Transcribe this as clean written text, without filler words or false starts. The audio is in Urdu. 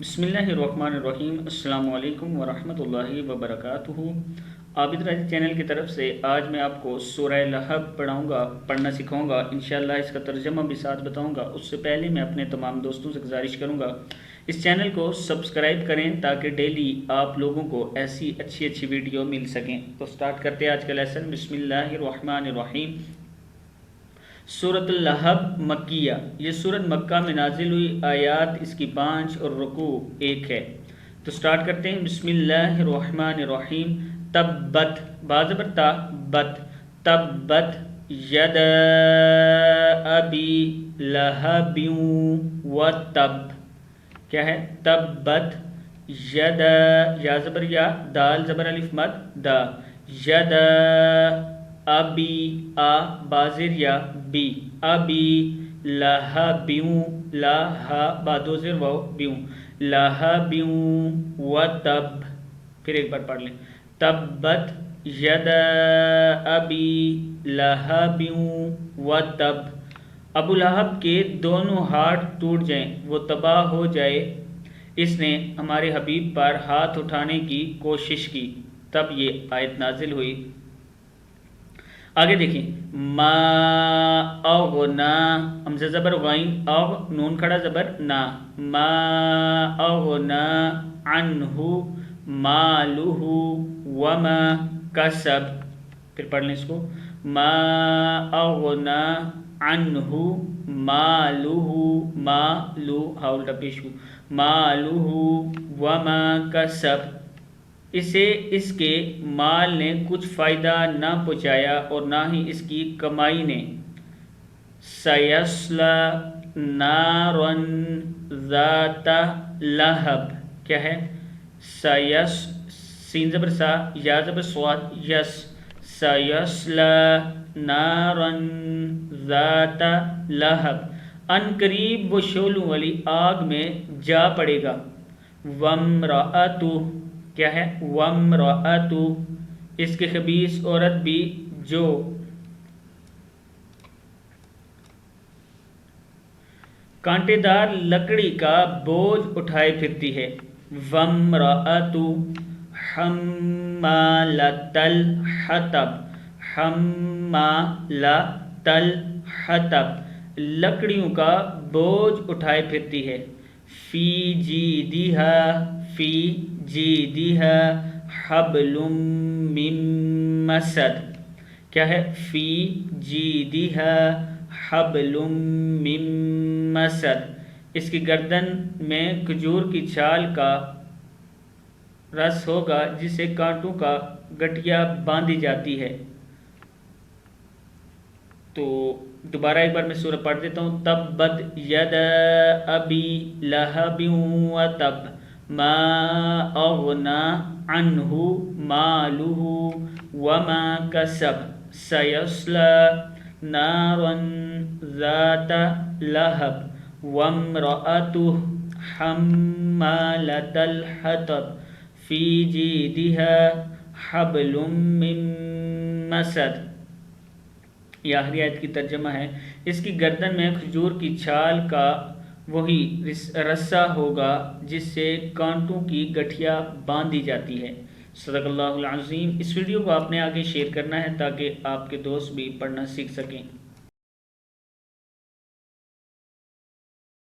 بسم اللہ الرحمن الرحیم۔ السلام علیکم ورحمۃ اللہ وبرکاتہ۔ عابد راضی چینل کی طرف سے آج میں آپ کو سورہ لہب پڑھنا سکھاؤں گا۔ انشاءاللہ اس کا ترجمہ بھی ساتھ بتاؤں گا۔ اس سے پہلے میں اپنے تمام دوستوں سے گزارش کروں گا اس چینل کو سبسکرائب کریں تاکہ ڈیلی آپ لوگوں کو ایسی اچھی ویڈیو مل سکیں۔ تو سٹارٹ کرتے ہیں آج کا لیسن۔ بسم اللہ الرحمن الرحیم۔ سورۃ اللہب مکیہ، یہ سورت مکہ میں نازل ہوئی، آیات اس کی 5 اور رکوع 1 ہے۔ تو سٹارٹ کرتے ہیں۔ بسم اللہ الرحمن الرحیم۔ تبت، بازبر تا بت، تبت ید ابی لہب و تب، کیا ہے؟ تبت ید، یا زبر یا، دال زبر الف مد دا، ید ابی، آ بازر یا بی، ابی لہبیوں، لاہا بادو زر واو بیوں، لہبیوں و تب، پھر ایک بار پڑھ لیں۔ تبت ید ابی لہبیوں و تب، ابو لہب کے دونوں ہاتھ ٹوٹ جائیں، وہ تباہ ہو جائے، اس نے ہمارے حبیب پر ہاتھ اٹھانے کی کوشش کی، تب یہ آیت نازل ہوئی۔ آگے دیکھیں، ما اغنا، حمزہ زبر غین، اغ نون کھڑا زبر نا، ما اغنا عنہ مالہ وما کسب، پھر پڑھ لیں اس کو، ما اغنا عنہ مالہ، مالو ہاؤلٹا پیش ہو، مالہ وما کسب، اسے اس کے مال نے کچھ فائدہ نہ پہنچایا اور نہ ہی اس کی کمائی نے۔ سیصلی نارا ذات لہب، کیا ہے؟ سین زبر سا، یا زبر صاد، یس، سیصلی نارا ذات لہب، ان قریب وہ شعلوں والی آگ میں جا پڑے گا۔ وامرأتہ، کیا ہے؟ وامرأتہ، اس کے خبیث عورت بھی جو کانٹے دار لکڑی کا بوجھ اٹھائے پھرتی ہے۔ وامرأتہ حمالۃ الحطب، حمالۃ الحطب، لکڑیوں کا بوجھ اٹھائے پھرتی ہے۔ فی جیدہا، فی جیدہا حبل من مسد، کیا ہے؟ فی جیدہا حبل من مسد، اس کی گردن میں کھجور کی چھال کا رس ہوگا جس سے کانٹوں کا گٹھیا باندھی جاتی ہے۔ تو دوبارہ ایک بار میں سورہ پڑھ دیتا ہوں۔ تبت ید ابی لہب و تب، ما اغنا عنہ مالہ وما کسب، سیصلی نارا ذات لہب وامرأتہ حمالۃ الحطب فی جیدہا حبل من مسد۔ یہ آخری آیت کی ترجمہ ہے۔ اس کی گردن میں کھجور کی چھال کا وہی رسہ ہوگا جس سے کانٹوں کی گٹھیا باندھی جاتی ہے۔ صدق اللہ العظیم۔ اس ویڈیو کو آپ نے آگے شیئر کرنا ہے تاکہ آپ کے دوست بھی پڑھنا سیکھ سکیں۔